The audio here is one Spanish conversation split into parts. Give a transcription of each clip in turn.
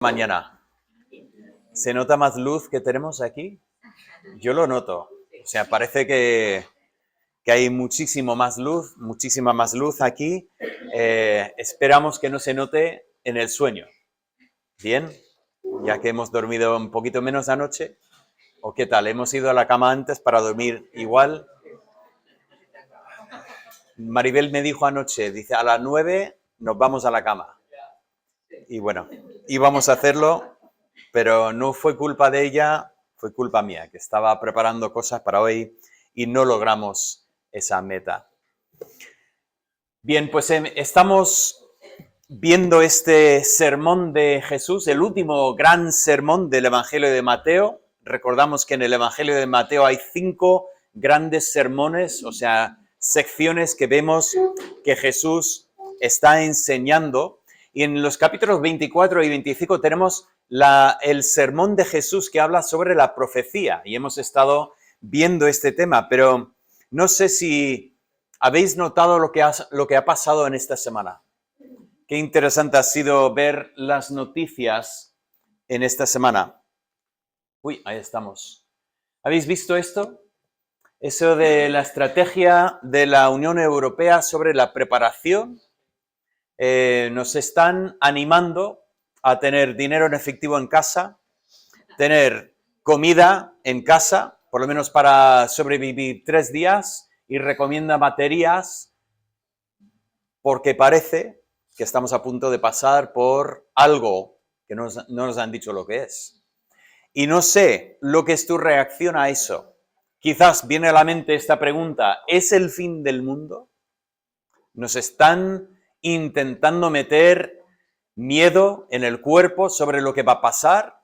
Mañana. ¿Se nota más luz que tenemos aquí? Yo lo noto. O sea, parece que hay muchísima más luz aquí. Esperamos que no se note en el sueño. ¿Bien? Ya que hemos dormido un poquito menos anoche. ¿O qué tal? ¿Hemos ido a la cama antes para dormir igual? Maribel me dijo anoche, dice, a las 9 nos vamos a la cama. Y bueno, íbamos a hacerlo, pero no fue culpa de ella, fue culpa mía, que estaba preparando cosas para hoy y no logramos esa meta. Bien, pues estamos viendo este sermón de Jesús, el último gran sermón del Evangelio de Mateo. Recordamos que en el Evangelio de Mateo hay 5 grandes sermones, o sea, secciones que vemos que Jesús está enseñando. Y en los capítulos 24 y 25 tenemos el sermón de Jesús que habla sobre la profecía. Y hemos estado viendo este tema, pero no sé si habéis notado lo que ha pasado en esta semana. Qué interesante ha sido ver las noticias en esta semana. Uy, ahí estamos. ¿Habéis visto esto? Eso de la estrategia de la Unión Europea sobre la preparación. Nos están animando a tener dinero en efectivo en casa, tener comida en casa, por lo menos para sobrevivir 3 días, y recomienda baterías porque parece que estamos a punto de pasar por algo que no nos han dicho lo que es. Y no sé lo que es tu reacción a eso. Quizás viene a la mente esta pregunta, ¿es el fin del mundo? Nos están intentando meter miedo en el cuerpo sobre lo que va a pasar.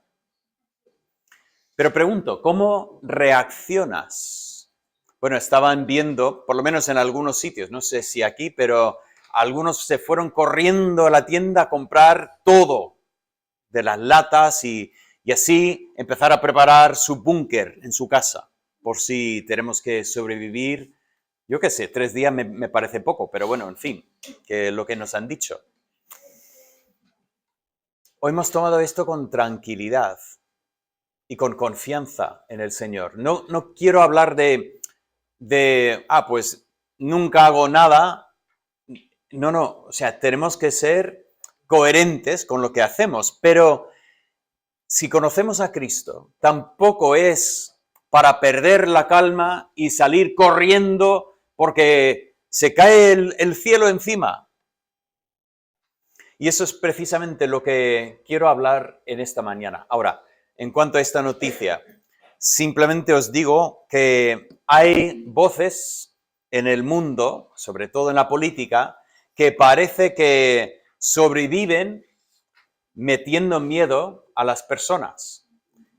Pero pregunto, ¿cómo reaccionas? Bueno, estaban viendo, por lo menos en algunos sitios, no sé si aquí, pero algunos se fueron corriendo a la tienda a comprar todo de las latas y así empezar a preparar su búnker en su casa, por si tenemos que sobrevivir. Yo qué sé, 3 días me parece poco, pero bueno, en fin, que lo que nos han dicho. Hoy hemos tomado esto con tranquilidad y con confianza en el Señor. No quiero hablar pues nunca hago nada. No, o sea, tenemos que ser coherentes con lo que hacemos, pero si conocemos a Cristo, tampoco es para perder la calma y salir corriendo porque se cae el cielo encima. Y eso es precisamente lo que quiero hablar en esta mañana. Ahora, en cuanto a esta noticia, simplemente os digo que hay voces en el mundo, sobre todo en la política, que parece que sobreviven metiendo miedo a las personas.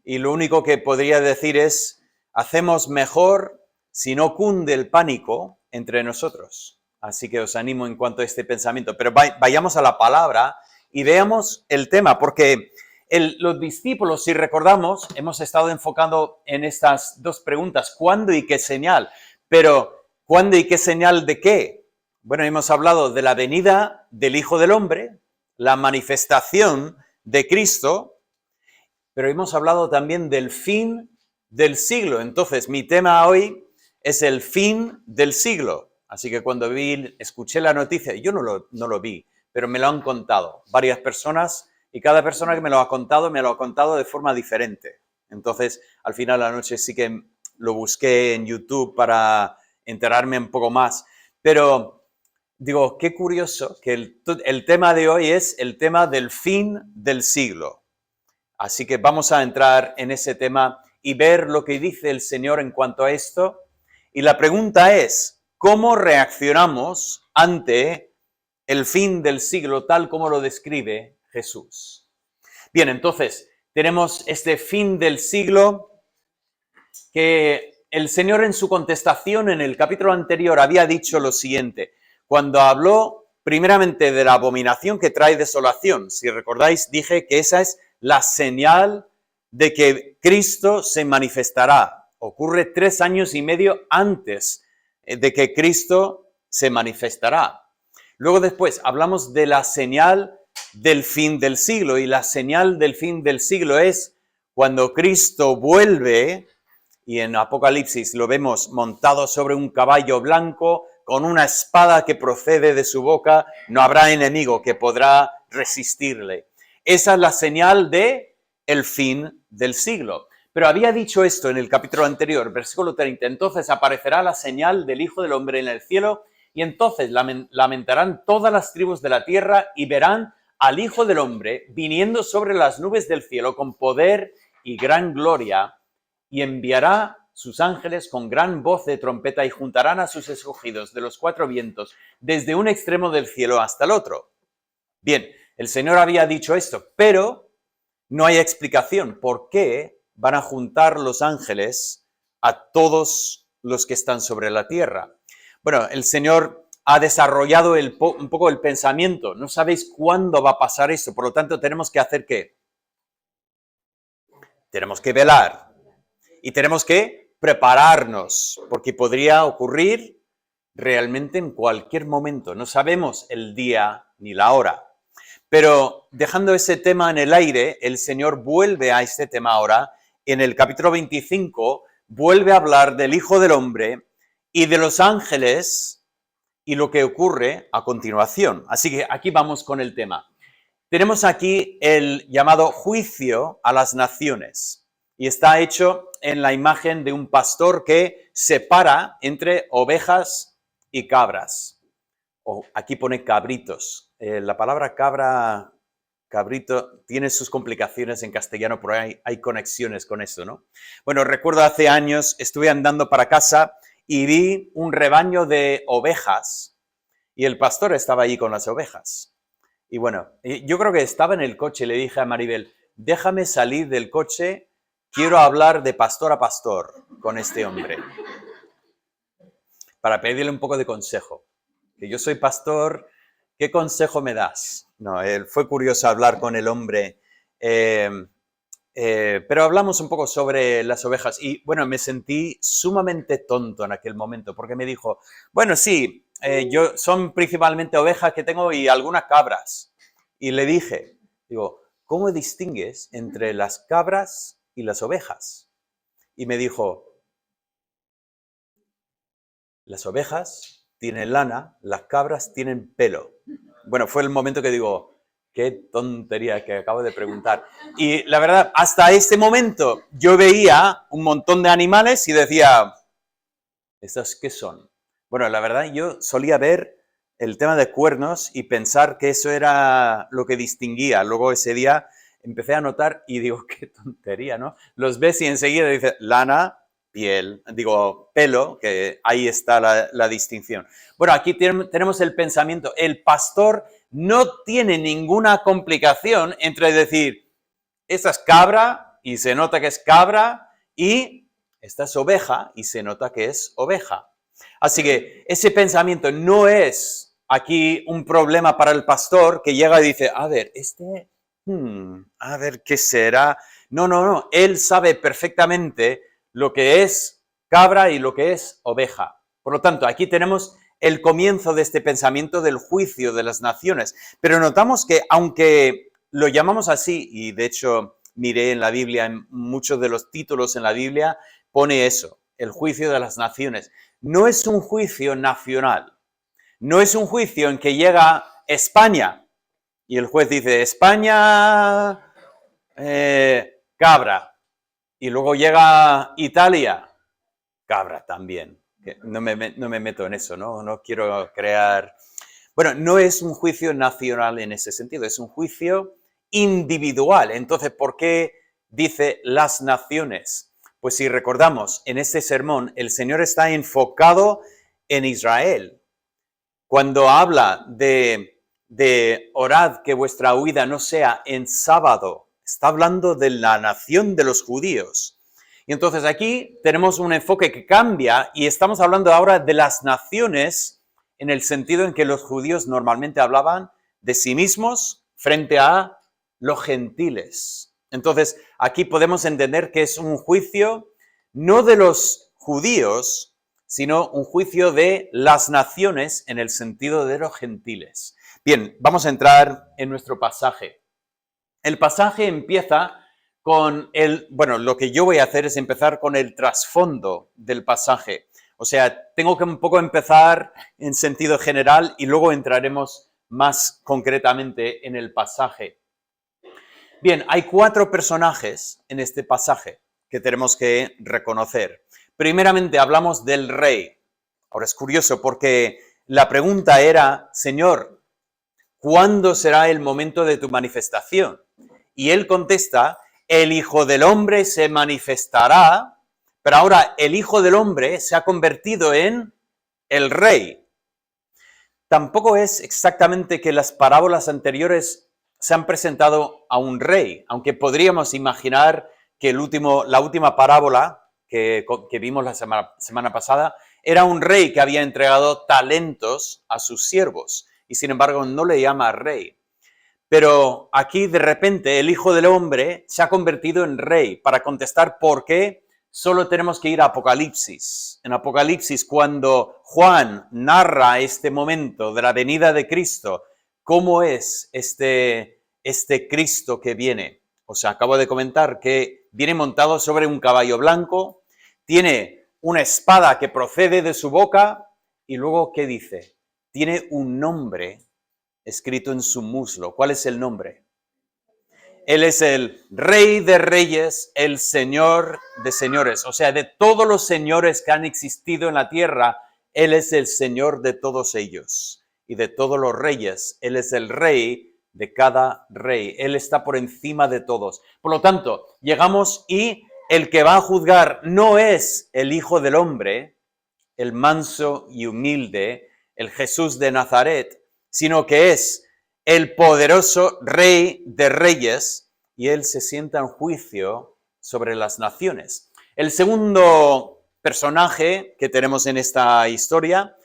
Y lo único que podría decir es, hacemos mejor si no cunde el pánico entre nosotros. Así que os animo en cuanto a este pensamiento. Pero vayamos a la palabra y veamos el tema, porque los discípulos, si recordamos, hemos estado enfocando en estas 2 preguntas, ¿cuándo y qué señal? Pero, ¿cuándo y qué señal de qué? Bueno, hemos hablado de la venida del Hijo del Hombre, la manifestación de Cristo, pero hemos hablado también del fin del siglo. Entonces, mi tema hoy es el fin del siglo. Así que cuando escuché la noticia, yo no lo vi, pero me lo han contado varias personas y cada persona que me lo ha contado de forma diferente. Entonces, al final de la noche sí que lo busqué en YouTube para enterarme un poco más. Pero digo, qué curioso que el tema de hoy es el tema del fin del siglo. Así que vamos a entrar en ese tema y ver lo que dice el Señor en cuanto a esto. Y la pregunta es, ¿cómo reaccionamos ante el fin del siglo tal como lo describe Jesús? Bien, entonces, tenemos este fin del siglo que el Señor en su contestación en el capítulo anterior había dicho lo siguiente. Cuando habló primeramente de la abominación que trae desolación, si recordáis, dije que esa es la señal de que Cristo se manifestará. Ocurre 3 años y medio antes de que Cristo se manifestará. Luego después hablamos de la señal del fin del siglo. Y la señal del fin del siglo es cuando Cristo vuelve, y en Apocalipsis lo vemos montado sobre un caballo blanco, con una espada que procede de su boca, no habrá enemigo que podrá resistirle. Esa es la señal de el fin del siglo. Pero había dicho esto en el capítulo anterior, versículo 30, entonces aparecerá la señal del Hijo del Hombre en el cielo, y entonces lamentarán todas las tribus de la tierra y verán al Hijo del Hombre viniendo sobre las nubes del cielo con poder y gran gloria, y enviará sus ángeles con gran voz de trompeta y juntarán a sus escogidos de los cuatro vientos desde un extremo del cielo hasta el otro. Bien, el Señor había dicho esto, pero no hay explicación por qué van a juntar los ángeles a todos los que están sobre la tierra. Bueno, el Señor ha desarrollado un poco el pensamiento. No sabéis cuándo va a pasar eso, por lo tanto tenemos que hacer ¿qué? Tenemos que velar y tenemos que prepararnos, porque podría ocurrir realmente en cualquier momento. No sabemos el día ni la hora. Pero dejando ese tema en el aire, el Señor vuelve a este tema ahora. En el capítulo 25 vuelve a hablar del Hijo del Hombre y de los ángeles y lo que ocurre a continuación. Así que aquí vamos con el tema. Tenemos aquí el llamado juicio a las naciones y está hecho en la imagen de un pastor que separa entre ovejas y cabras. Aquí pone cabritos. La palabra cabrito, tiene sus complicaciones en castellano, pero hay conexiones con eso, ¿no? Bueno, recuerdo hace años, estuve andando para casa y vi un rebaño de ovejas y el pastor estaba allí con las ovejas. Y bueno, yo creo que estaba en el coche y le dije a Maribel, déjame salir del coche, quiero hablar de pastor a pastor con este hombre, para pedirle un poco de consejo. Que yo soy pastor, ¿qué consejo me das? No, fue curioso hablar con el hombre, pero hablamos un poco sobre las ovejas y bueno, me sentí sumamente tonto en aquel momento porque me dijo, bueno, sí, yo son principalmente ovejas que tengo y algunas cabras. Y le dije, digo, ¿cómo distingues entre las cabras y las ovejas? Y me dijo, las ovejas tienen lana, las cabras tienen pelo. Bueno, fue el momento que digo, qué tontería que acabo de preguntar. Y la verdad, hasta este momento yo veía un montón de animales y decía, ¿estos qué son? Bueno, la verdad yo solía ver el tema de cuernos y pensar que eso era lo que distinguía. Luego ese día empecé a notar y digo, qué tontería, ¿no? Los ves y enseguida dices, lana, piel, digo, pelo, que ahí está la distinción. Bueno, aquí tenemos el pensamiento. El pastor no tiene ninguna complicación entre decir, esta es cabra y se nota que es cabra y esta es oveja y se nota que es oveja. Así que ese pensamiento no es aquí un problema para el pastor que llega y dice, a ver, a ver qué será. No, él sabe perfectamente lo que es cabra y lo que es oveja. Por lo tanto, aquí tenemos el comienzo de este pensamiento del juicio de las naciones. Pero notamos que aunque lo llamamos así, y de hecho miré en la Biblia, en muchos de los títulos en la Biblia, pone eso, el juicio de las naciones. No es un juicio nacional, no es un juicio en que llega España y el juez dice, España, cabra, y luego llega Italia, cabra también. No me meto en eso, ¿no? No quiero crear... Bueno, no es un juicio nacional en ese sentido, es un juicio individual. Entonces, ¿por qué dice las naciones? Pues si recordamos, en este sermón el Señor está enfocado en Israel. Cuando habla de orad que vuestra huida no sea en sábado, está hablando de la nación de los judíos. Y entonces aquí tenemos un enfoque que cambia y estamos hablando ahora de las naciones en el sentido en que los judíos normalmente hablaban de sí mismos frente a los gentiles. Entonces aquí podemos entender que es un juicio no de los judíos, sino un juicio de las naciones en el sentido de los gentiles. Bien, vamos a entrar en nuestro pasaje. El pasaje empieza con lo que yo voy a hacer es empezar con el trasfondo del pasaje. O sea, tengo que un poco empezar en sentido general y luego entraremos más concretamente en el pasaje. Bien, hay 4 personajes en este pasaje que tenemos que reconocer. Primeramente hablamos del rey. Ahora es curioso porque la pregunta era, Señor, ¿cuándo será el momento de tu manifestación? Y él contesta, el Hijo del Hombre se manifestará, pero ahora el Hijo del Hombre se ha convertido en el Rey. Tampoco es exactamente que las parábolas anteriores se han presentado a un rey, aunque podríamos imaginar que la última parábola que vimos la semana pasada era un rey que había entregado talentos a sus siervos y sin embargo no le llama rey. Pero aquí de repente el Hijo del Hombre se ha convertido en rey. Para contestar por qué, solo tenemos que ir a Apocalipsis. En Apocalipsis, cuando Juan narra este momento de la venida de Cristo, ¿cómo es este Cristo que viene? Os acabo de comentar que viene montado sobre un caballo blanco, tiene una espada que procede de su boca y luego, ¿qué dice? Tiene un nombre escrito en su muslo. ¿Cuál es el nombre? Él es el Rey de Reyes, el Señor de Señores. O sea, de todos los señores que han existido en la tierra, Él es el Señor de todos ellos. Y de todos los reyes, Él es el Rey de cada rey. Él está por encima de todos. Por lo tanto, llegamos y el que va a juzgar no es el Hijo del Hombre, el manso y humilde, el Jesús de Nazaret, sino que es el poderoso Rey de Reyes y Él se sienta en juicio sobre las naciones. El segundo personaje que tenemos en esta historia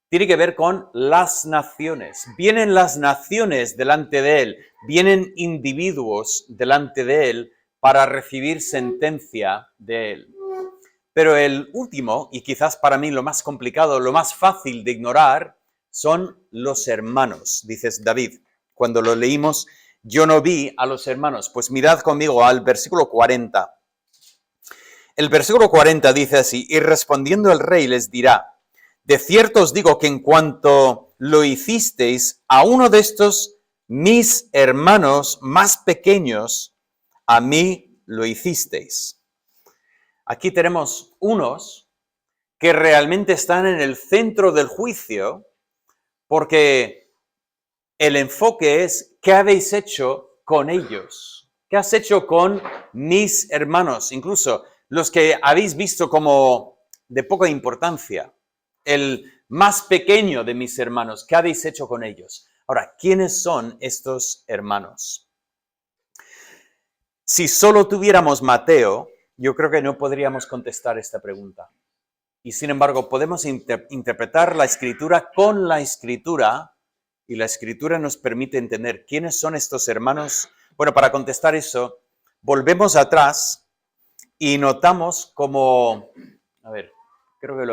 tiene que ver con las naciones. Vienen las naciones delante de Él, vienen individuos delante de Él para recibir sentencia de Él. Pero el último, y quizás para mí lo más complicado, lo más fácil de ignorar, son los hermanos, dices David. Cuando lo leímos, yo no vi a los hermanos. Pues mirad conmigo al versículo 40. El versículo 40 dice así, y respondiendo el rey les dirá, de cierto os digo que en cuanto lo hicisteis a uno de estos mis hermanos más pequeños, a mí lo hicisteis. Aquí tenemos unos que realmente están en el centro del juicio porque el enfoque es ¿qué habéis hecho con ellos? ¿Qué has hecho con mis hermanos? Incluso los que habéis visto como de poca importancia, el más pequeño de mis hermanos, ¿qué habéis hecho con ellos? Ahora, ¿quiénes son estos hermanos? Si solo tuviéramos Mateo, yo creo que no podríamos contestar esta pregunta. Y sin embargo, podemos interpretar la Escritura con la Escritura y la Escritura nos permite entender quiénes son estos hermanos. Bueno, para contestar eso, volvemos atrás y notamos como, a ver, creo que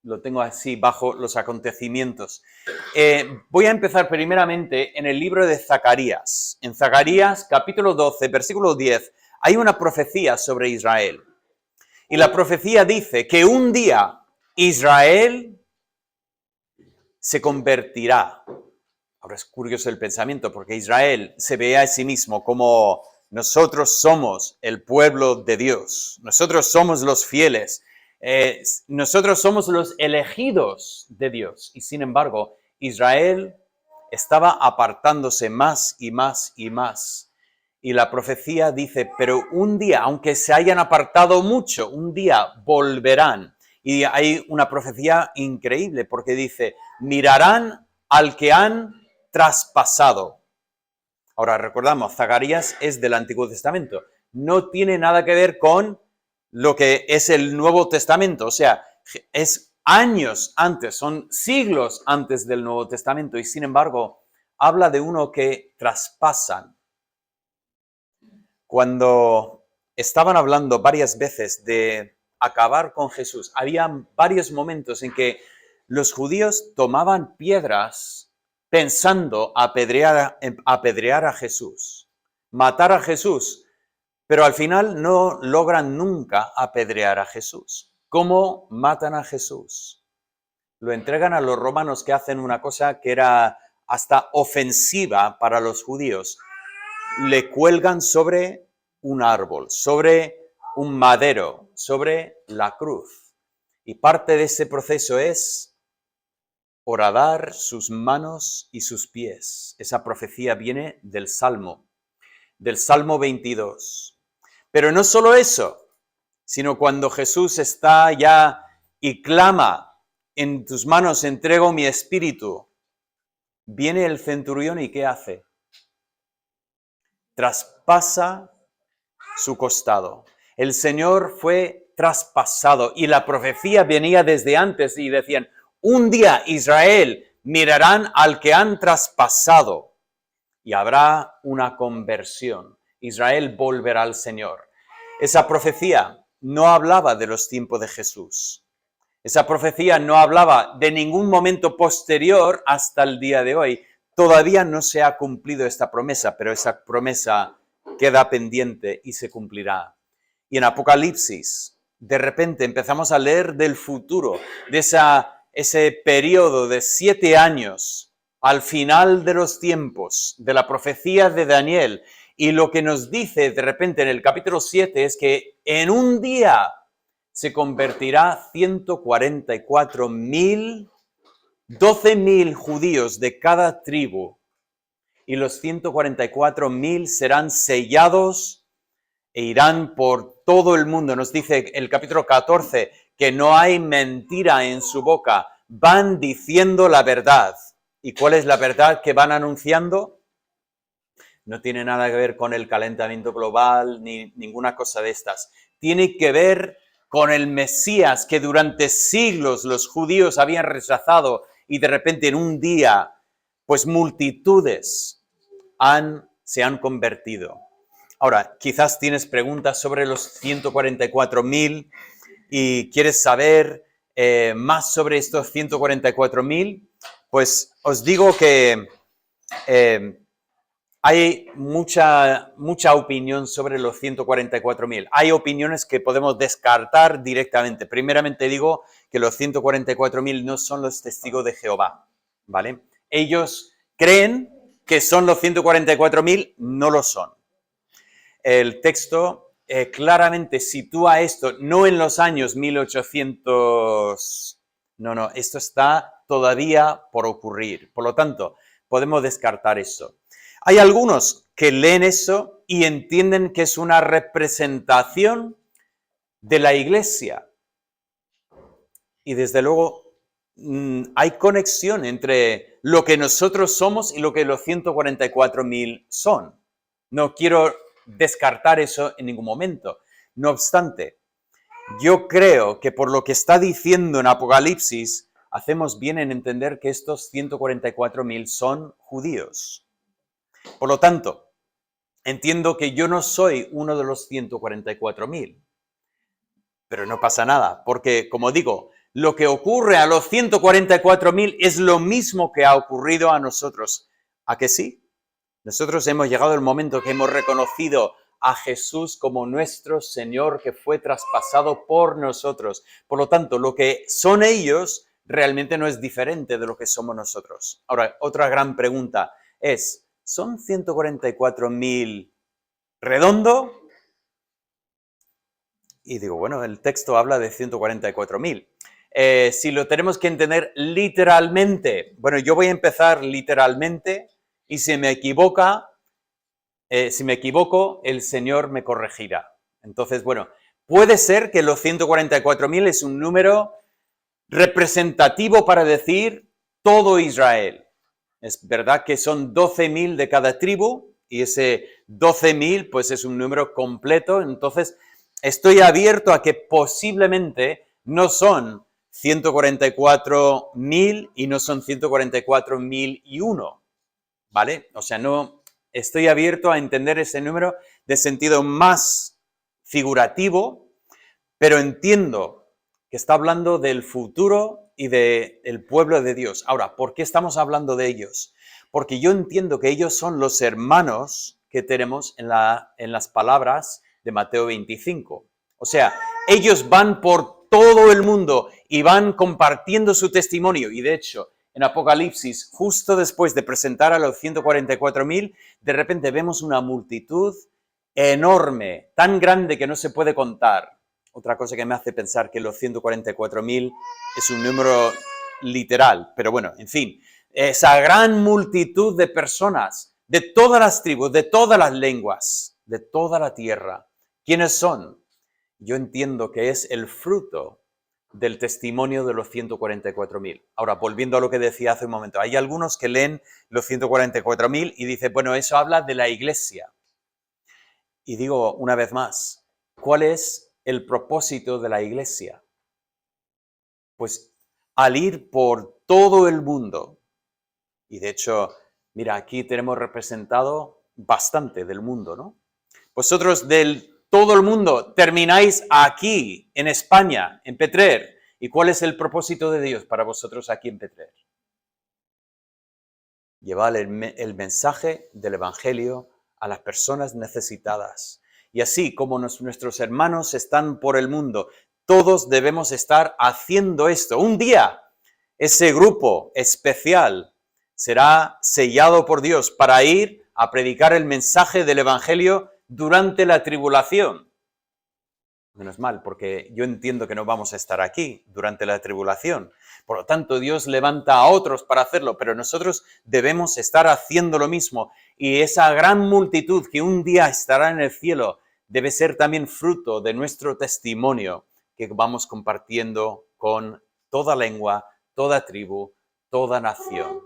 lo tengo así bajo los acontecimientos. Voy a empezar primeramente en el libro de Zacarías. En Zacarías, capítulo 12, versículo 10, hay una profecía sobre Israel. Y la profecía dice que un día Israel se convertirá. Ahora es curioso el pensamiento porque Israel se ve a sí mismo como nosotros somos el pueblo de Dios, nosotros somos los fieles, nosotros somos los elegidos de Dios. Y sin embargo, Israel estaba apartándose más y más y más. Y la profecía dice, pero un día, aunque se hayan apartado mucho, un día volverán. Y hay una profecía increíble porque dice, mirarán al que han traspasado. Ahora recordamos, Zacarías es del Antiguo Testamento. No tiene nada que ver con lo que es el Nuevo Testamento. O sea, es años antes, son siglos antes del Nuevo Testamento. Y sin embargo, habla de uno que traspasan. Cuando estaban hablando varias veces de acabar con Jesús, había varios momentos en que los judíos tomaban piedras pensando apedrear a Jesús, matar a Jesús, pero al final no logran nunca apedrear a Jesús. ¿Cómo matan a Jesús? Lo entregan a los romanos, que hacen una cosa que era hasta ofensiva para los judíos. Le cuelgan sobre un árbol, sobre un madero, sobre la cruz. Y parte de ese proceso es horadar sus manos y sus pies. Esa profecía viene del Salmo 22. Pero no solo eso, sino cuando Jesús está ya y clama, en tus manos entrego mi espíritu, viene el centurión y ¿qué hace? Traspasa su costado. El Señor fue traspasado y la profecía venía desde antes y decían, un día Israel mirarán al que han traspasado y habrá una conversión. Israel volverá al Señor. Esa profecía no hablaba de los tiempos de Jesús. Esa profecía no hablaba de ningún momento posterior hasta el día de hoy. Todavía no se ha cumplido esta promesa, pero esa promesa queda pendiente y se cumplirá. Y en Apocalipsis, de repente empezamos a leer del futuro, de ese periodo de 7 años al final de los tiempos, de la profecía de Daniel. Y lo que nos dice de repente en el capítulo 7 es que en un día se convertirá 144.000, 12.000 judíos de cada tribu, y los 144.000 serán sellados e irán por todo el mundo. Nos dice el capítulo 14 que no hay mentira en su boca, van diciendo la verdad. ¿Y cuál es la verdad que van anunciando? No tiene nada que ver con el calentamiento global ni ninguna cosa de estas. Tiene que ver con el Mesías que durante siglos los judíos habían rechazado y de repente en un día, pues multitudes se han convertido. Ahora, quizás tienes preguntas sobre los 144.000 y quieres saber más sobre estos 144.000, pues os digo que hay mucha opinión sobre los 144.000. Hay opiniones que podemos descartar directamente. Primeramente digo que los 144.000 no son los testigos de Jehová, ¿vale? Ellos creen que son los 144.000, no lo son. El texto claramente sitúa esto, no en los años 1800, no, esto está todavía por ocurrir. Por lo tanto, podemos descartar eso. Hay algunos que leen eso y entienden que es una representación de la iglesia. Y desde luego hay conexión entre lo que nosotros somos y lo que los 144.000 son. No quiero descartar eso en ningún momento. No obstante, yo creo que por lo que está diciendo en Apocalipsis, hacemos bien en entender que estos 144.000 son judíos. Por lo tanto, entiendo que yo no soy uno de los 144.000. Pero no pasa nada, porque, como digo, lo que ocurre a los 144.000 es lo mismo que ha ocurrido a nosotros. ¿A que sí? Nosotros hemos llegado al momento que hemos reconocido a Jesús como nuestro Señor, que fue traspasado por nosotros. Por lo tanto, lo que son ellos realmente no es diferente de lo que somos nosotros. Ahora, otra gran pregunta es, ¿son 144.000 redondo? Y digo, bueno, el texto habla de 144.000. Si lo tenemos que entender literalmente, bueno, yo voy a empezar literalmente y si me equivoco, el Señor me corregirá. Entonces, bueno, puede ser que los 144.000 es un número representativo para decir todo Israel. Es verdad que son 12.000 de cada tribu y ese 12.000 pues es un número completo. Entonces, estoy abierto a que posiblemente no son 144.000 y no son 144.001, ¿vale? O sea, no estoy abierto a entender ese número de sentido más figurativo, pero entiendo que está hablando del futuro y del pueblo de Dios. Ahora, ¿por qué estamos hablando de ellos? porque yo entiendo que ellos son los hermanos que tenemos en las palabras de Mateo 25. O sea, ellos van por todo el mundo y van compartiendo su testimonio. Y de hecho, en Apocalipsis, justo después de presentar a los 144.000, de repente vemos una multitud enorme, tan grande que no se puede contar. Otra cosa que me hace pensar que los 144.000 es un número literal, pero bueno, en fin, esa gran multitud de personas, de todas las tribus, de todas las lenguas, de toda la tierra. ¿Quiénes son? Yo entiendo que es el fruto del testimonio de los 144.000. Ahora, volviendo a lo que decía hace un momento, hay algunos que leen los 144.000 y dicen, bueno, eso habla de la iglesia. Y digo una vez más, ¿cuál es el propósito de la iglesia? Pues al ir por todo el mundo, y de hecho, mira, aquí tenemos representado bastante del mundo, ¿no? Vosotros del todo el mundo termináis aquí, en España, en Petrer. ¿Y cuál es el propósito de Dios para vosotros aquí en Petrer? Llevar el mensaje del Evangelio a las personas necesitadas. Y así como nuestros hermanos están por el mundo, todos debemos estar haciendo esto. Un día, ese grupo especial será sellado por Dios para ir a predicar el mensaje del Evangelio durante la tribulación. Menos mal, porque yo entiendo que no vamos a estar aquí durante la tribulación. Por lo tanto, Dios levanta a otros para hacerlo, pero nosotros debemos estar haciendo lo mismo. Y esa gran multitud que un día estará en el cielo debe ser también fruto de nuestro testimonio que vamos compartiendo con toda lengua, toda tribu, toda nación.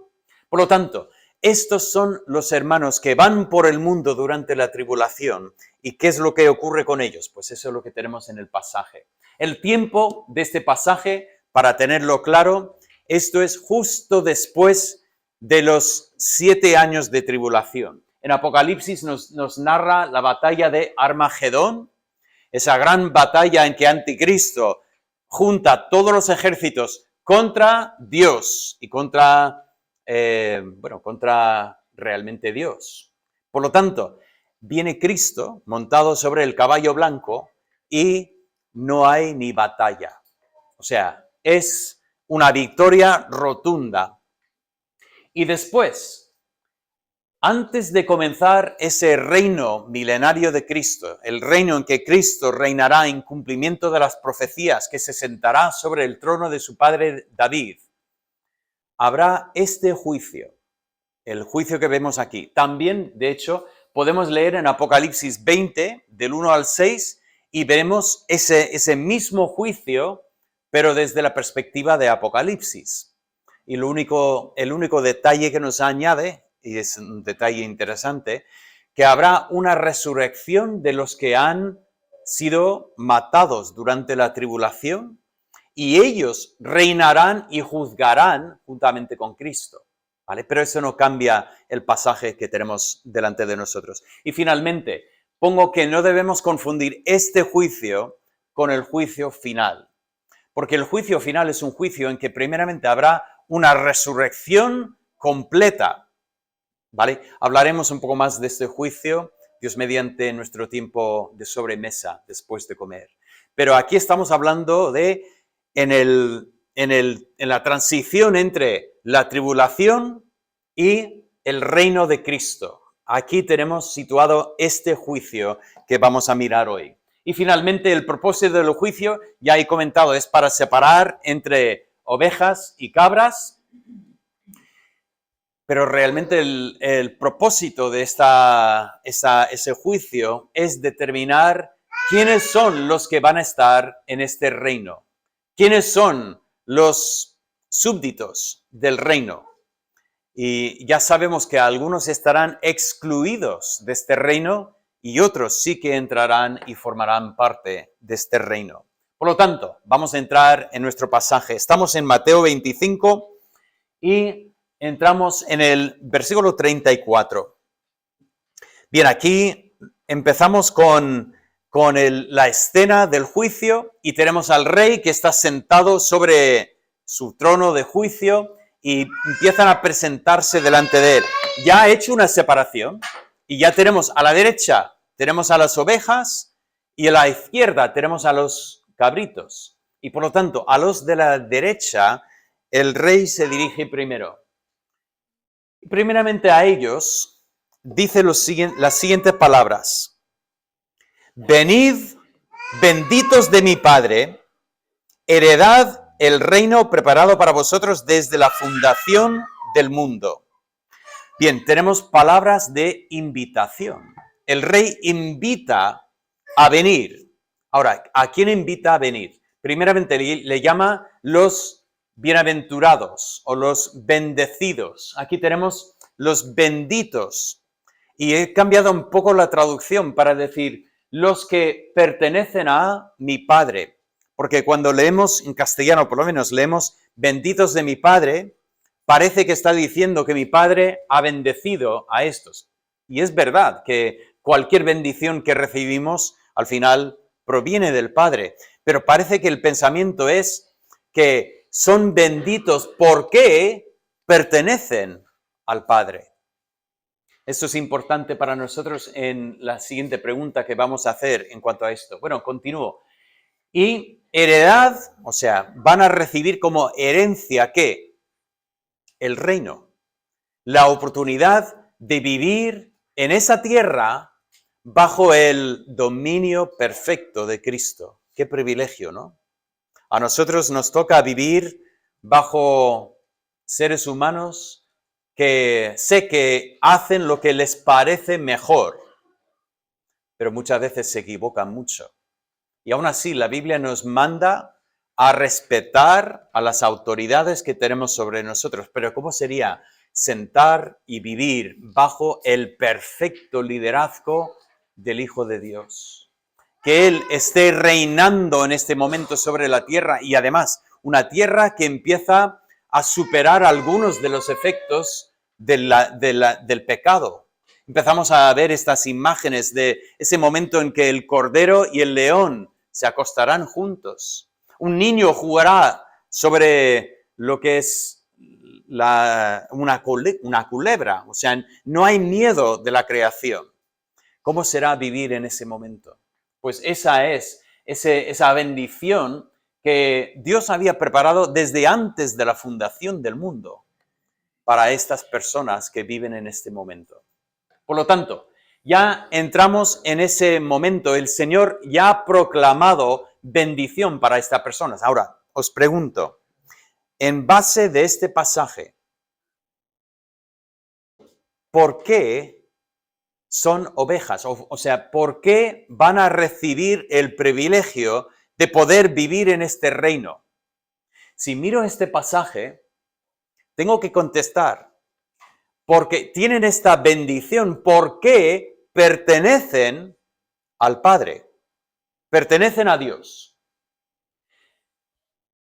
Por lo tanto, estos son los hermanos que van por el mundo durante la tribulación. ¿Y qué es lo que ocurre con ellos? Pues eso es lo que tenemos en el pasaje. El tiempo de este pasaje, para tenerlo claro, esto es justo después de los 7 años de tribulación. En Apocalipsis nos narra la batalla de Armagedón, esa gran batalla en que Anticristo junta todos los ejércitos contra Dios y contra realmente Dios. Por lo tanto, viene Cristo montado sobre el caballo blanco y no hay ni batalla. O sea, es una victoria rotunda. Y después, antes de comenzar ese reino milenario de Cristo, el reino en que Cristo reinará en cumplimiento de las profecías, que se sentará sobre el trono de su padre David, habrá este juicio, el juicio que vemos aquí. También, de hecho, podemos leer en Apocalipsis 20, del 1 al 6, y veremos ese mismo juicio, pero desde la perspectiva de Apocalipsis. Y el único detalle que nos añade, y es un detalle interesante, que habrá una resurrección de los que han sido matados durante la tribulación, y ellos reinarán y juzgarán juntamente con Cristo, ¿vale? Pero eso no cambia el pasaje que tenemos delante de nosotros. Y finalmente, pongo que no debemos confundir este juicio con el juicio final, porque el juicio final es un juicio en que primeramente habrá una resurrección completa, ¿vale? Hablaremos un poco más de este juicio, Dios mediante, nuestro tiempo de sobremesa después de comer. Pero aquí estamos hablando de en la transición entre la tribulación y el reino de Cristo. Aquí tenemos situado este juicio que vamos a mirar hoy. Y finalmente, el propósito del juicio, ya he comentado, es para separar entre ovejas y cabras, pero realmente el propósito de ese juicio es determinar quiénes son los que van a estar en este reino. ¿Quiénes son los súbditos del reino? Y ya sabemos que algunos estarán excluidos de este reino y otros sí que entrarán y formarán parte de este reino. Por lo tanto, vamos a entrar en nuestro pasaje. Estamos en Mateo 25 y entramos en el versículo 34. Bien, aquí empezamos con la escena del juicio y tenemos al rey que está sentado sobre su trono de juicio y empiezan a presentarse delante de él. Ya ha hecho una separación y ya tenemos a la derecha, tenemos a las ovejas y a la izquierda tenemos a los cabritos. Y por lo tanto, a los de la derecha, el rey se dirige primero. Primeramente a ellos dice las siguientes palabras. Venid, benditos de mi Padre, heredad el reino preparado para vosotros desde la fundación del mundo. Bien, tenemos palabras de invitación. El rey invita a venir. Ahora, ¿a quién invita a venir? Primeramente le llama los bienaventurados o los bendecidos. Aquí tenemos los benditos. Y he cambiado un poco la traducción para decir los que pertenecen a mi Padre. Porque cuando leemos en castellano, por lo menos leemos benditos de mi Padre, parece que está diciendo que mi Padre ha bendecido a estos. Y es verdad que cualquier bendición que recibimos al final proviene del Padre. Pero parece que el pensamiento es que son benditos porque pertenecen al Padre. Esto es importante para nosotros en la siguiente pregunta que vamos a hacer en cuanto a esto. Bueno, continúo. Y heredad, o sea, van a recibir como herencia, ¿qué? El reino. La oportunidad de vivir en esa tierra bajo el dominio perfecto de Cristo. Qué privilegio, ¿no? A nosotros nos toca vivir bajo seres humanos que sé que hacen lo que les parece mejor, pero muchas veces se equivocan mucho. Y aún así, la Biblia nos manda a respetar a las autoridades que tenemos sobre nosotros. Pero ¿cómo sería sentar y vivir bajo el perfecto liderazgo del Hijo de Dios? Que Él esté reinando en este momento sobre la tierra y además una tierra que empieza a superar algunos de los efectos del pecado. Empezamos a ver estas imágenes de ese momento en que el cordero y el león se acostarán juntos. Un niño jugará sobre lo que es una culebra. O sea, no hay miedo de la creación. ¿Cómo será vivir en ese momento? Pues esa es esa bendición que Dios había preparado desde antes de la fundación del mundo para estas personas que viven en este momento. Por lo tanto, ya entramos en ese momento. El Señor ya ha proclamado bendición para estas personas. Ahora, os pregunto, en base de este pasaje, ¿por qué son ovejas? O sea, ¿por qué van a recibir el privilegio de poder vivir en este reino? Si miro este pasaje, tengo que contestar, porque tienen esta bendición, porque pertenecen al Padre, pertenecen a Dios.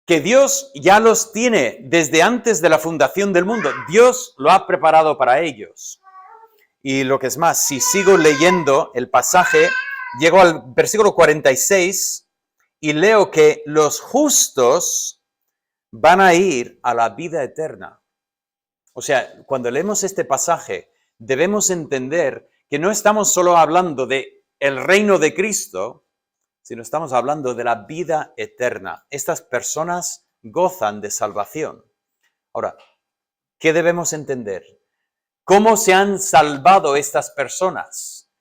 Que Dios ya los tiene desde antes de la fundación del mundo. Dios lo ha preparado para ellos. Y lo que es más, si sigo leyendo el pasaje, llego al versículo 46 y leo que los justos van a ir a la vida eterna. O sea, cuando leemos este pasaje, debemos entender que no estamos solo hablando de el reino de Cristo, sino estamos hablando de la vida eterna. Estas personas gozan de salvación. Ahora, ¿qué debemos entender? ¿Cómo se han salvado estas personas?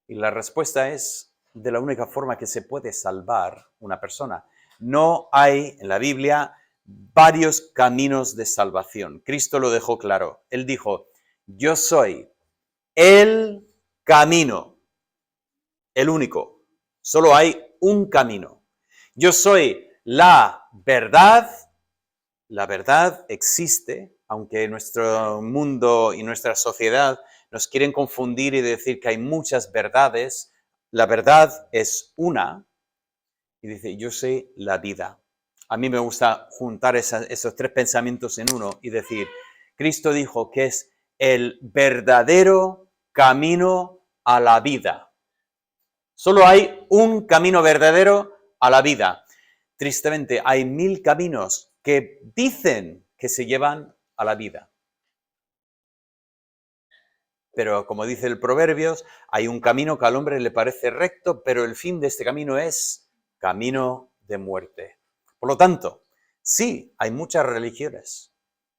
Y la respuesta es de la única forma que se puede salvar una persona. No hay en la Biblia varios caminos de salvación. Cristo lo dejó claro. Él dijo, yo soy el camino, el único. Solo hay un camino. Yo soy la verdad. La verdad existe, aunque nuestro mundo y nuestra sociedad nos quieren confundir y decir que hay muchas verdades. La verdad es una. Y dice, yo soy la vida. A mí me gusta juntar esos tres pensamientos en uno y decir, Cristo dijo que es el verdadero camino a la vida. Solo hay un camino verdadero a la vida. Tristemente, hay 1000 caminos que dicen que se llevan a la vida. Pero como dice el Proverbios, hay un camino que al hombre le parece recto, pero el fin de este camino es camino de muerte. Por lo tanto, sí, hay muchas religiones.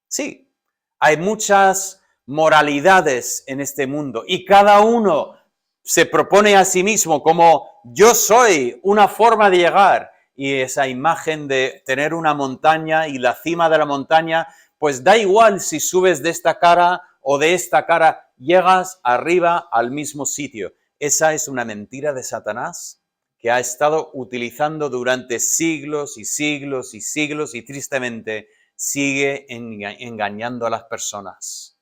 Sí, hay muchas moralidades en este mundo y cada uno se propone a sí mismo como yo soy una forma de llegar, y esa imagen de tener una montaña y la cima de la montaña, pues da igual si subes de esta cara o de esta cara, llegas arriba al mismo sitio. Esa es una mentira de Satanás que ha estado utilizando durante siglos y siglos y siglos y tristemente sigue engañando a las personas.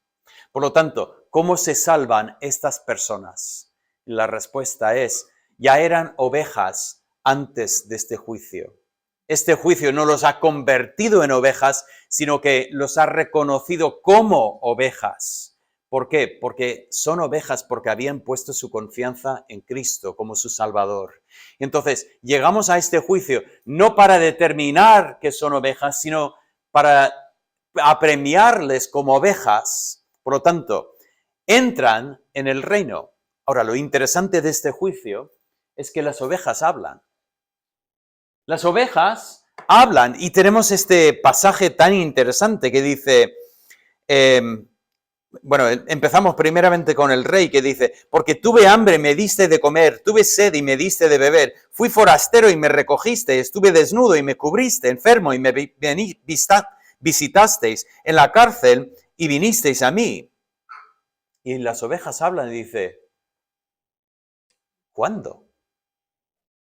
Por lo tanto, ¿cómo se salvan estas personas? La respuesta es, ya eran ovejas antes de este juicio. Este juicio no los ha convertido en ovejas, sino que los ha reconocido como ovejas. ¿Por qué? Porque son ovejas porque habían puesto su confianza en Cristo como su Salvador. Entonces, llegamos a este juicio no para determinar que son ovejas, sino para apremiarles como ovejas. Por lo tanto, entran en el reino. Ahora, lo interesante de este juicio es que las ovejas hablan. Las ovejas hablan y tenemos este pasaje tan interesante que dice, bueno, empezamos primeramente con el rey que dice, porque tuve hambre y me diste de comer, tuve sed y me diste de beber, fui forastero y me recogiste, estuve desnudo y me cubriste, enfermo y me visitasteis, en la cárcel y vinisteis a mí. Y las ovejas hablan y dice, ¿cuándo?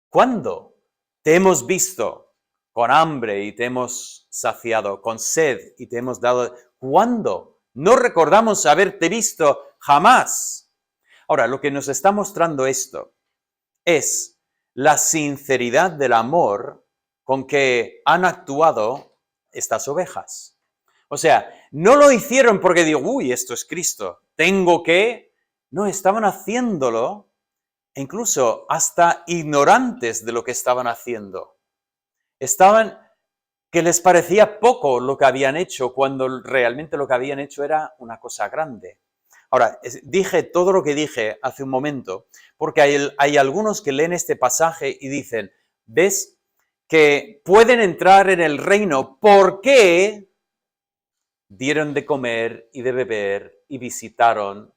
¿Cuándo te hemos visto con hambre y te hemos saciado, con sed y te hemos dado? ¿Cuándo? No recordamos haberte visto jamás. Ahora, lo que nos está mostrando esto es la sinceridad del amor con que han actuado estas ovejas. O sea, no lo hicieron porque digo, uy, esto es Cristo, tengo que... No, estaban haciéndolo incluso hasta ignorantes de lo que estaban haciendo. Estaban que les parecía poco lo que habían hecho cuando realmente lo que habían hecho era una cosa grande. Ahora, dije todo lo que dije hace un momento porque hay algunos que leen este pasaje y dicen, ¿ves? Que pueden entrar en el reino porque dieron de comer y de beber y visitaron.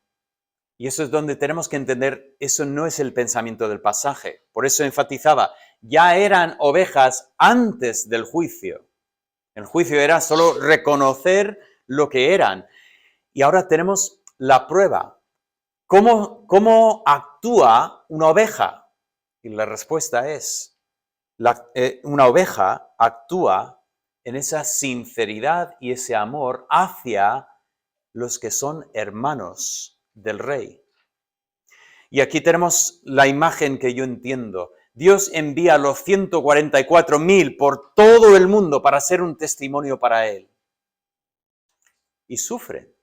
Y eso es donde tenemos que entender, eso no es el pensamiento del pasaje. Por eso enfatizaba, ya eran ovejas antes del juicio. El juicio era solo reconocer lo que eran. Y ahora tenemos la prueba. ¿Cómo actúa una oveja? Y la respuesta es, una oveja actúa en esa sinceridad y ese amor hacia los que son hermanos del rey. Y aquí tenemos la imagen que yo entiendo. Dios envía a los 144.000 por todo el mundo para ser un testimonio para Él. Y sufren.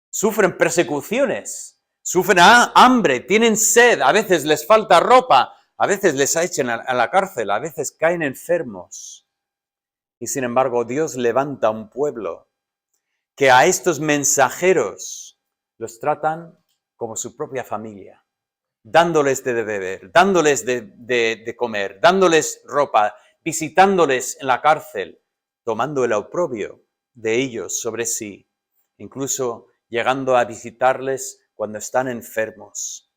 Sufren persecuciones. Sufren hambre, tienen sed, a veces les falta ropa, a veces les echan a la cárcel, a veces caen enfermos. Y sin embargo, Dios levanta un pueblo que a estos mensajeros los tratan como su propia familia, dándoles de beber, dándoles de comer, dándoles ropa, visitándoles en la cárcel, tomando el oprobio de ellos sobre sí, incluso llegando a visitarles cuando están enfermos.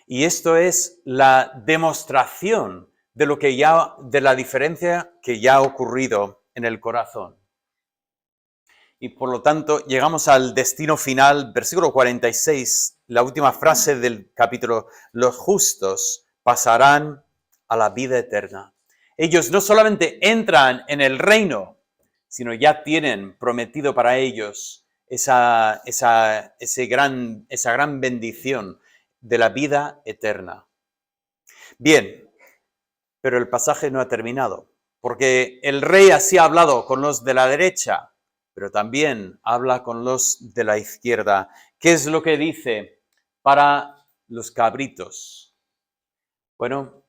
Y esto es la demostración de lo que de la diferencia que ya ha ocurrido en el corazón. Y por lo tanto, llegamos al destino final, versículo 46, la última frase del capítulo, los justos pasarán a la vida eterna. Ellos no solamente entran en el reino, sino ya tienen prometido para ellos esa gran bendición de la vida eterna. Bien, pero el pasaje no ha terminado, porque el rey así ha hablado con los de la derecha, pero también habla con los de la izquierda. ¿Qué es lo que dice para los cabritos? Bueno,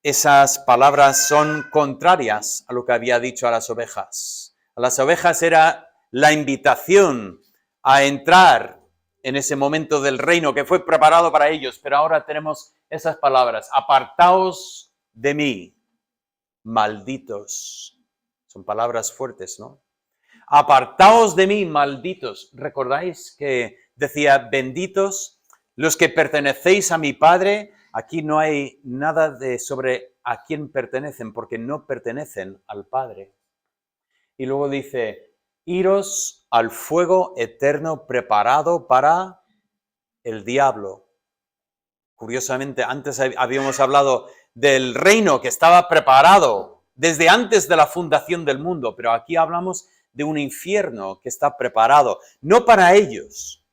esas palabras son contrarias a lo que había dicho a las ovejas. A las ovejas era la invitación a entrar en ese momento del reino que fue preparado para ellos, pero ahora tenemos esas palabras: apartaos de mí, malditos. Son palabras fuertes, ¿no? Apartaos de mí, malditos. ¿Recordáis que decía benditos los que pertenecéis a mi Padre? Aquí no hay nada de sobre a quién pertenecen, porque no pertenecen al Padre. Y luego dice, iros al fuego eterno preparado para el diablo. Curiosamente, antes habíamos hablado del reino que estaba preparado desde antes de la fundación del mundo, pero aquí hablamos de un infierno que está preparado, no para ellos.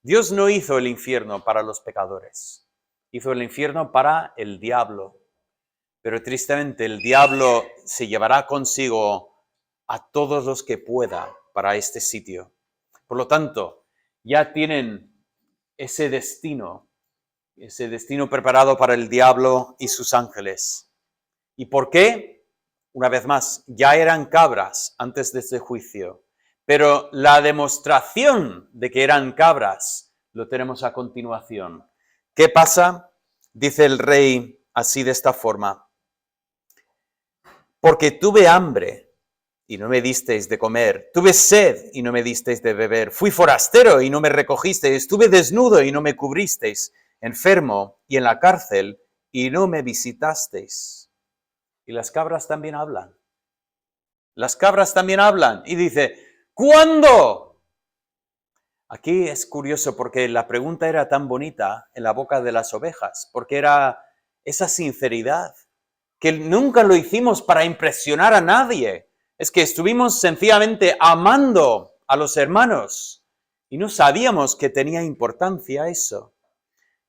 Dios no hizo el infierno para los pecadores, hizo el infierno para el diablo. Pero tristemente el diablo se llevará consigo a todos los que pueda para este sitio. Por lo tanto, ya tienen ese destino preparado para el diablo y sus ángeles. ¿Y por qué? Una vez más, ya eran cabras antes de este juicio, pero la demostración de que eran cabras lo tenemos a continuación. ¿Qué pasa? Dice el rey así, de esta forma: porque tuve hambre y no me disteis de comer, tuve sed y no me disteis de beber, fui forastero y no me recogisteis, estuve desnudo y no me cubristeis, enfermo y en la cárcel y no me visitasteis. Y las cabras también hablan. Las cabras también hablan y dice, ¿cuándo? Aquí es curioso porque la pregunta era tan bonita en la boca de las ovejas, porque era esa sinceridad, que nunca lo hicimos para impresionar a nadie. Es que estuvimos sencillamente amando a los hermanos y no sabíamos que tenía importancia eso.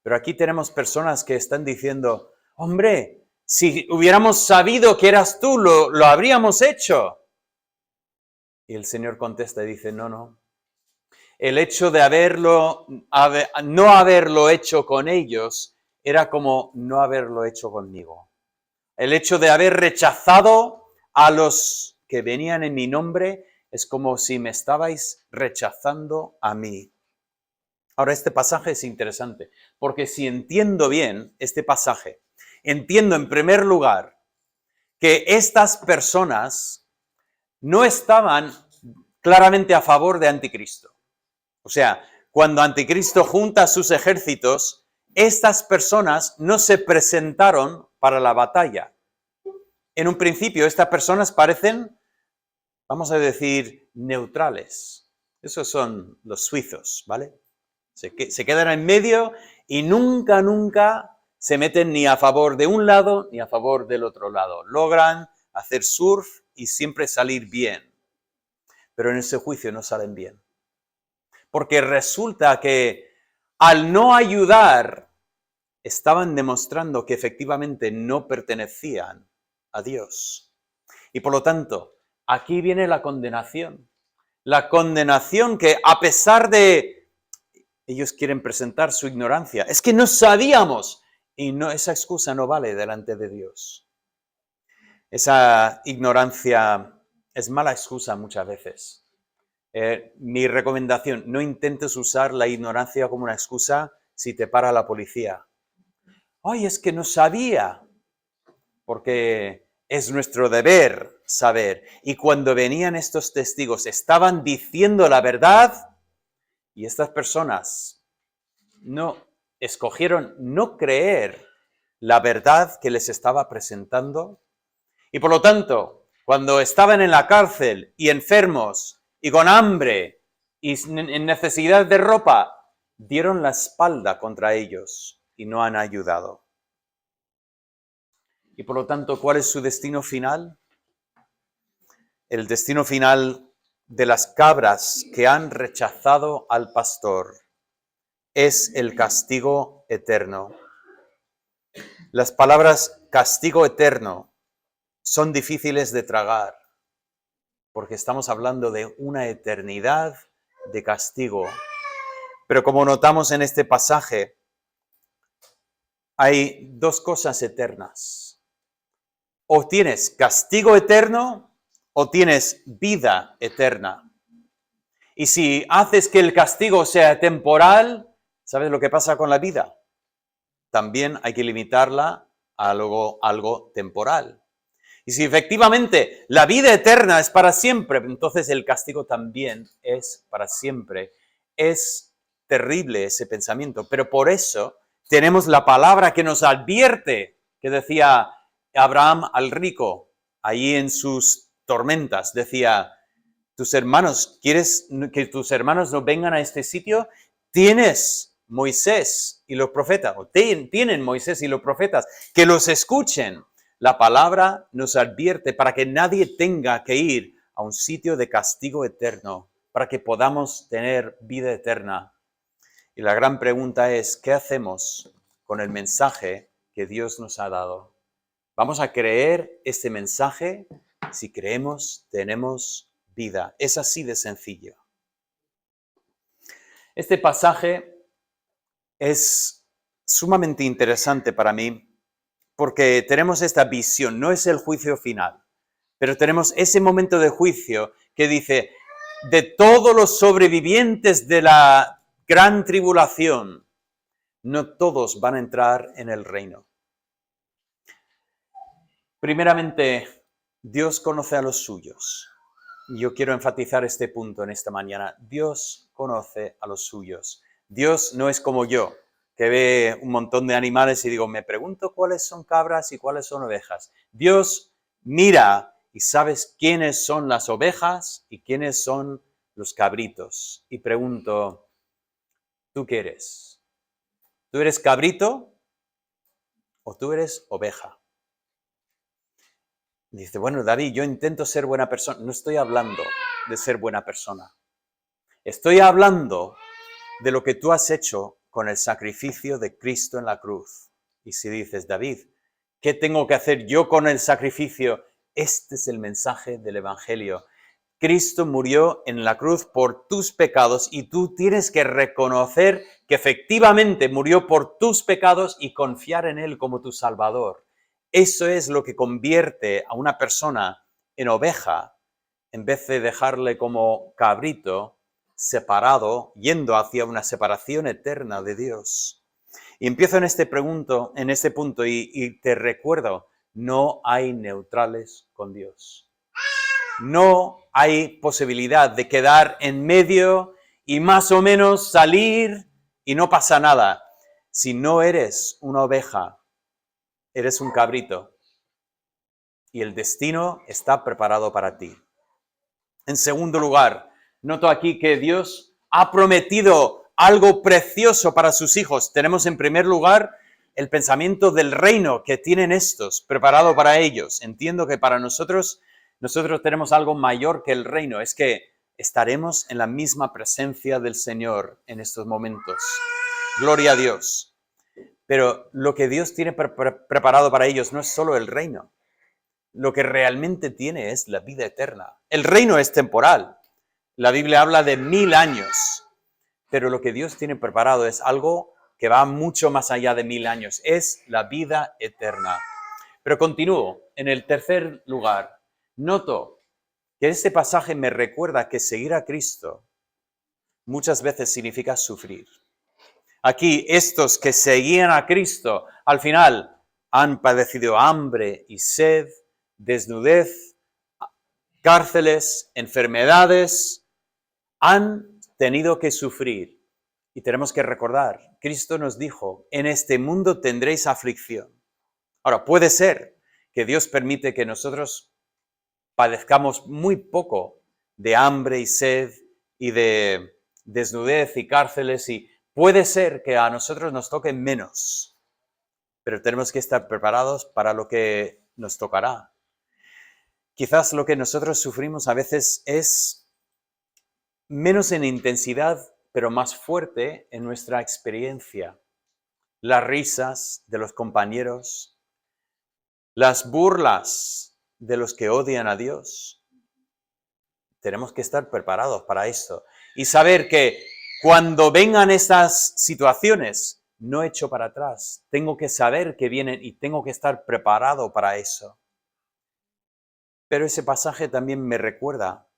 Pero aquí tenemos personas que están diciendo, hombre, si hubiéramos sabido que eras tú, lo habríamos hecho. Y el Señor contesta y dice, no. El hecho de no haberlo hecho con ellos era como no haberlo hecho conmigo. El hecho de haber rechazado a los que venían en mi nombre es como si me estabais rechazando a mí. Ahora, este pasaje es interesante, porque si entiendo bien este pasaje, entiendo en primer lugar que estas personas no estaban claramente a favor de Anticristo. O sea, cuando Anticristo junta sus ejércitos, estas personas no se presentaron para la batalla. En un principio, estas personas parecen, vamos a decir, neutrales. Esos son los suizos, ¿vale? Se quedan en medio y nunca se meten ni a favor de un lado ni a favor del otro lado. Logran hacer surf y siempre salir bien. Pero en ese juicio no salen bien. Porque resulta que al no ayudar, estaban demostrando que efectivamente no pertenecían a Dios. Y por lo tanto, aquí viene la condenación. La condenación que a pesar de ellos quieren presentar su ignorancia, es que no sabíamos, y no, esa excusa no vale delante de Dios. Esa ignorancia es mala excusa muchas veces. Mi recomendación, no intentes usar la ignorancia como una excusa si te para la policía. ¡Ay, es que no sabía! Porque es nuestro deber saber. Y cuando venían estos testigos, estaban diciendo la verdad y estas personas escogieron no creer la verdad que les estaba presentando. Y por lo tanto, cuando estaban en la cárcel y enfermos y con hambre y en necesidad de ropa, dieron la espalda contra ellos y no han ayudado. Y por lo tanto, ¿cuál es su destino final? El destino final de las cabras que han rechazado al pastor es el castigo eterno. Las palabras castigo eterno son difíciles de tragar, porque estamos hablando de una eternidad de castigo. Pero como notamos en este pasaje, hay dos cosas eternas. O tienes castigo eterno o tienes vida eterna. Y si haces que el castigo sea temporal, ¿sabes lo que pasa con la vida? También hay que limitarla a algo temporal. Y si efectivamente la vida eterna es para siempre, entonces el castigo también es para siempre. Es terrible ese pensamiento, pero por eso tenemos la palabra que nos advierte, que decía Abraham al rico, allí en sus tormentas, decía, tus hermanos, ¿quieres que tus hermanos no vengan a este sitio? Tienes Moisés y los profetas, o tienen Moisés y los profetas, que los escuchen. La palabra nos advierte para que nadie tenga que ir a un sitio de castigo eterno, para que podamos tener vida eterna. Y la gran pregunta es, ¿qué hacemos con el mensaje que Dios nos ha dado? ¿Vamos a creer este mensaje? Si creemos, tenemos vida. Es así de sencillo. Este pasaje es sumamente interesante para mí porque tenemos esta visión, no es el juicio final, pero tenemos ese momento de juicio que dice, de todos los sobrevivientes de la gran tribulación, no todos van a entrar en el reino. Primeramente, Dios conoce a los suyos. Yo quiero enfatizar este punto en esta mañana. Dios conoce a los suyos. Dios no es como yo, que ve un montón de animales y digo, me pregunto cuáles son cabras y cuáles son ovejas. Dios mira y sabes quiénes son las ovejas y quiénes son los cabritos. Y pregunto, ¿tú qué eres? ¿Tú eres cabrito o tú eres oveja? Dice, bueno, David, yo intento ser buena persona. No estoy hablando de ser buena persona. Estoy hablando de lo que tú has hecho con el sacrificio de Cristo en la cruz. Y si dices, David, ¿qué tengo que hacer yo con el sacrificio? Este es el mensaje del Evangelio. Cristo murió en la cruz por tus pecados y tú tienes que reconocer que efectivamente murió por tus pecados y confiar en Él como tu Salvador. Eso es lo que convierte a una persona en oveja en vez de dejarle como cabrito separado, yendo hacia una separación eterna de Dios. Y empiezo en este punto y te recuerdo, no hay neutrales con Dios. No hay posibilidad de quedar en medio y más o menos salir y no pasa nada. Si no eres una oveja, eres un cabrito y el destino está preparado para ti. En segundo lugar, noto aquí que Dios ha prometido algo precioso para sus hijos. Tenemos en primer lugar el pensamiento del reino que tienen estos preparado para ellos. Entiendo que para nosotros tenemos algo mayor que el reino, es que estaremos en la misma presencia del Señor en estos momentos. Gloria a Dios. Pero lo que Dios tiene preparado para ellos no es solo el reino. Lo que realmente tiene es la vida eterna. El reino es temporal. La Biblia habla de 1000 años. Pero lo que Dios tiene preparado es algo que va mucho más allá de 1000 años. Es la vida eterna. Pero continúo. En el tercer lugar, noto que este pasaje me recuerda que seguir a Cristo muchas veces significa sufrir. Aquí, estos que seguían a Cristo, al final han padecido hambre y sed, desnudez, cárceles, enfermedades, han tenido que sufrir. Y tenemos que recordar, Cristo nos dijo, en este mundo tendréis aflicción. Ahora, puede ser que Dios permite que nosotros padezcamos muy poco de hambre y sed y de desnudez y cárceles y puede ser que a nosotros nos toque menos, pero tenemos que estar preparados para lo que nos tocará. Quizás lo que nosotros sufrimos a veces es menos en intensidad, pero más fuerte en nuestra experiencia. Las risas de los compañeros, las burlas de los que odian a Dios. Tenemos que estar preparados para esto y saber que cuando vengan estas situaciones, no echo para atrás. Tengo que saber que vienen y tengo que estar preparado para eso. Pero ese pasaje también me recuerda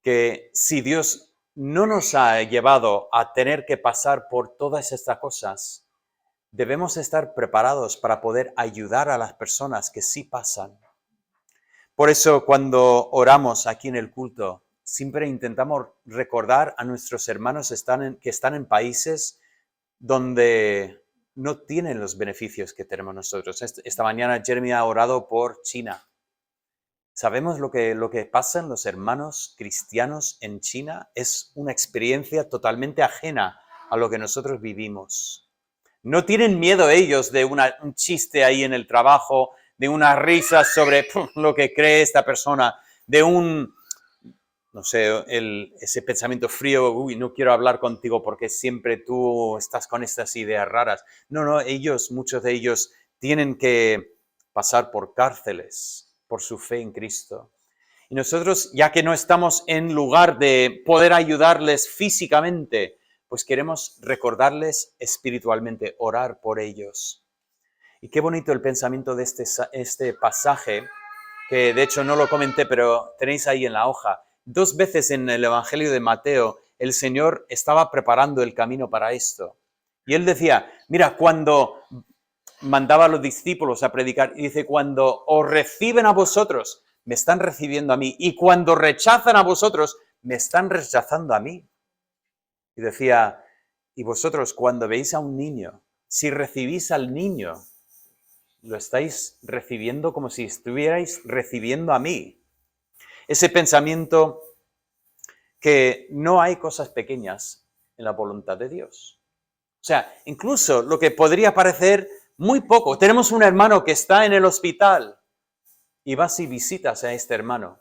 que si Dios no nos ha llevado a tener que pasar por todas estas cosas, debemos estar preparados para poder ayudar a las personas que sí pasan. Por eso cuando oramos aquí en el culto, siempre intentamos recordar a nuestros hermanos que están en países donde no tienen los beneficios que tenemos nosotros. Esta mañana Jeremy ha orado por China. Sabemos lo que pasa en los hermanos cristianos en China. Es una experiencia totalmente ajena a lo que nosotros vivimos. No tienen miedo ellos de un chiste ahí en el trabajo, de una risa sobre lo que cree esta persona, de no sé, ese pensamiento frío, uy, no quiero hablar contigo porque siempre tú estás con estas ideas raras. No, muchos de ellos tienen que pasar por cárceles por su fe en Cristo. Y nosotros, ya que no estamos en lugar de poder ayudarles físicamente, pues queremos recordarles espiritualmente, orar por ellos. Y qué bonito el pensamiento de este pasaje, que de hecho no lo comenté, pero tenéis ahí en la hoja. 2 veces en el Evangelio de Mateo, el Señor estaba preparando el camino para esto. Y Él decía, mira, cuando mandaba a los discípulos a predicar, y dice, cuando os reciben a vosotros, me están recibiendo a mí, y cuando rechazan a vosotros, me están rechazando a mí. Y decía, y vosotros cuando veis a un niño, si recibís al niño, lo estáis recibiendo como si estuvierais recibiendo a mí. Ese pensamiento que no hay cosas pequeñas en la voluntad de Dios. O sea, incluso lo que podría parecer muy poco. Tenemos un hermano que está en el hospital y vas y visitas a este hermano.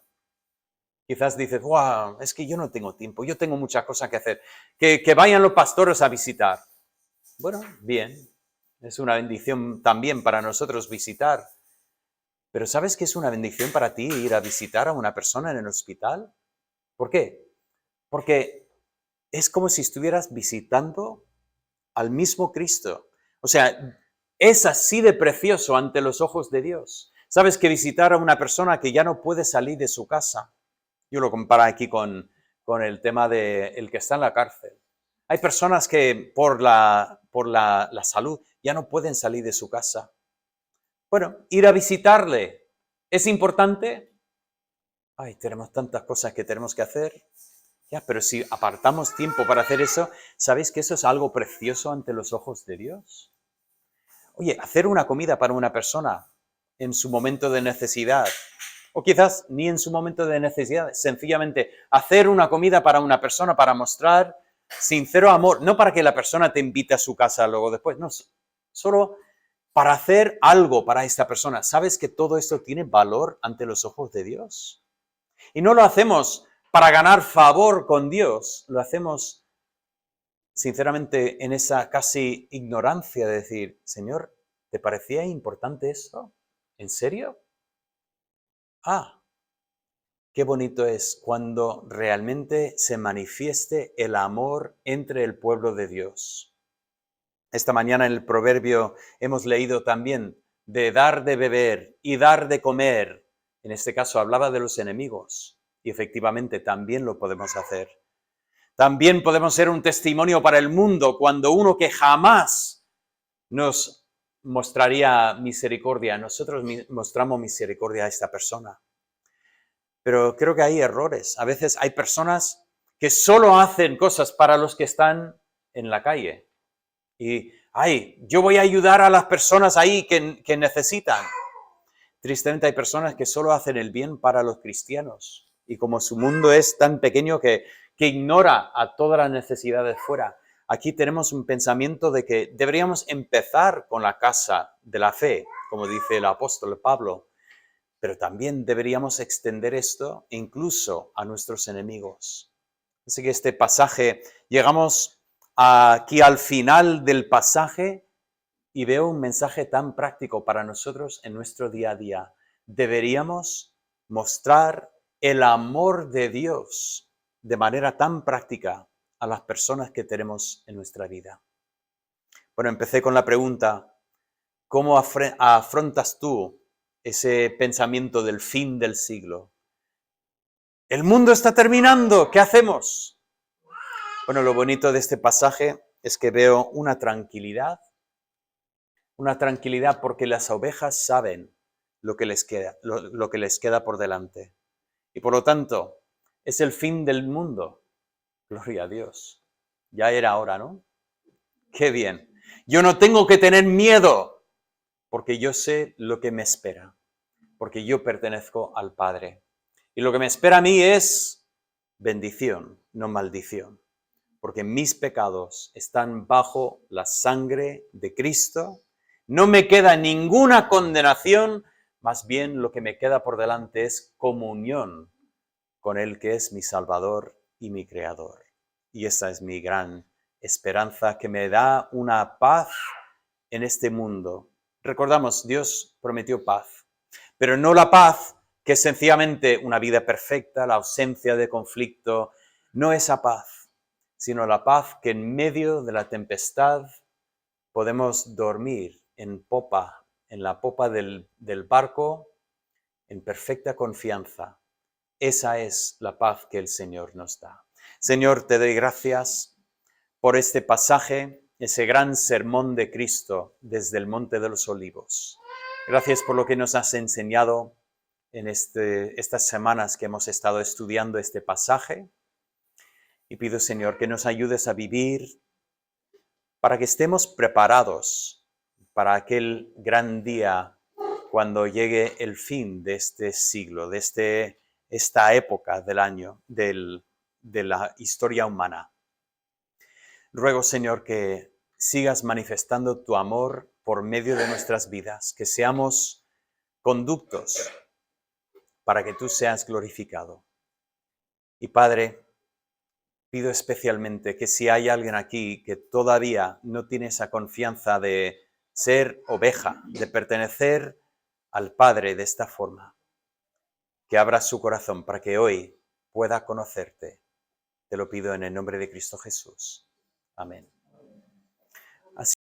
Quizás dices, wow, es que yo no tengo tiempo, yo tengo muchas cosas que hacer. Que vayan los pastores a visitar. Bueno, bien, es una bendición también para nosotros visitar. Pero ¿sabes qué es una bendición para ti ir a visitar a una persona en el hospital? ¿Por qué? Porque es como si estuvieras visitando al mismo Cristo. O sea, es así de precioso ante los ojos de Dios. ¿Sabes que visitar a una persona que ya no puede salir de su casa? Yo lo comparo aquí con el tema de el que está en la cárcel. Hay personas que por la salud ya no pueden salir de su casa. Bueno, ir a visitarle, ¿es importante? Ay, tenemos tantas cosas que tenemos que hacer. Ya, pero si apartamos tiempo para hacer eso, ¿sabéis que eso es algo precioso ante los ojos de Dios? Oye, hacer una comida para una persona en su momento de necesidad, o quizás ni en su momento de necesidad, sencillamente hacer una comida para una persona para mostrar sincero amor, no para que la persona te invite a su casa luego después, no, solo para hacer algo para esta persona. ¿Sabes que todo esto tiene valor ante los ojos de Dios? Y no lo hacemos para ganar favor con Dios, lo hacemos sinceramente en esa casi ignorancia de decir, Señor, ¿te parecía importante esto? ¿En serio? Ah, qué bonito es cuando realmente se manifieste el amor entre el pueblo de Dios. Esta mañana en el proverbio hemos leído también de dar de beber y dar de comer. En este caso hablaba de los enemigos y efectivamente también lo podemos hacer. También podemos ser un testimonio para el mundo cuando uno que jamás nos mostraría misericordia, nosotros mostramos misericordia a esta persona. Pero creo que hay errores. A veces hay personas que solo hacen cosas para los que están en la calle. Y, yo voy a ayudar a las personas ahí que necesitan. Tristemente hay personas que solo hacen el bien para los cristianos. Y como su mundo es tan pequeño que ignora a todas las necesidades fuera. Aquí tenemos un pensamiento de que deberíamos empezar con la casa de la fe, como dice el apóstol Pablo. Pero también deberíamos extender esto incluso a nuestros enemigos. Así que este pasaje, llegamos aquí al final del pasaje y veo un mensaje tan práctico para nosotros en nuestro día a día. Deberíamos mostrar el amor de Dios de manera tan práctica a las personas que tenemos en nuestra vida. Bueno, empecé con la pregunta, ¿cómo afrontas tú ese pensamiento del fin del siglo? El mundo está terminando, ¿qué hacemos? Bueno, lo bonito de este pasaje es que veo una tranquilidad porque las ovejas saben lo que les queda, lo que les queda por delante. Y por lo tanto, es el fin del mundo. Gloria a Dios. Ya era hora, ¿no? Qué bien. Yo no tengo que tener miedo porque yo sé lo que me espera, porque yo pertenezco al Padre. Y lo que me espera a mí es bendición, no maldición, porque mis pecados están bajo la sangre de Cristo. No me queda ninguna condenación, más bien lo que me queda por delante es comunión con el que es mi Salvador y mi Creador. Y esa es mi gran esperanza que me da una paz en este mundo. Recordamos, Dios prometió paz, pero no la paz que es sencillamente una vida perfecta, la ausencia de conflicto, no esa paz, sino la paz que en medio de la tempestad podemos dormir en popa, en la popa del barco, en perfecta confianza. Esa es la paz que el Señor nos da. Señor, te doy gracias por este pasaje, ese gran sermón de Cristo desde el Monte de los Olivos. Gracias por lo que nos has enseñado en estas semanas que hemos estado estudiando este pasaje. Y pido, Señor, que nos ayudes a vivir para que estemos preparados para aquel gran día cuando llegue el fin de este siglo, de esta época del año, de la historia humana. Ruego, Señor, que sigas manifestando tu amor por medio de nuestras vidas, que seamos conductos para que tú seas glorificado. Y Padre, pido especialmente que si hay alguien aquí que todavía no tiene esa confianza de ser oveja, de pertenecer al Padre de esta forma, que abra su corazón para que hoy pueda conocerte. Te lo pido en el nombre de Cristo Jesús. Amén. Así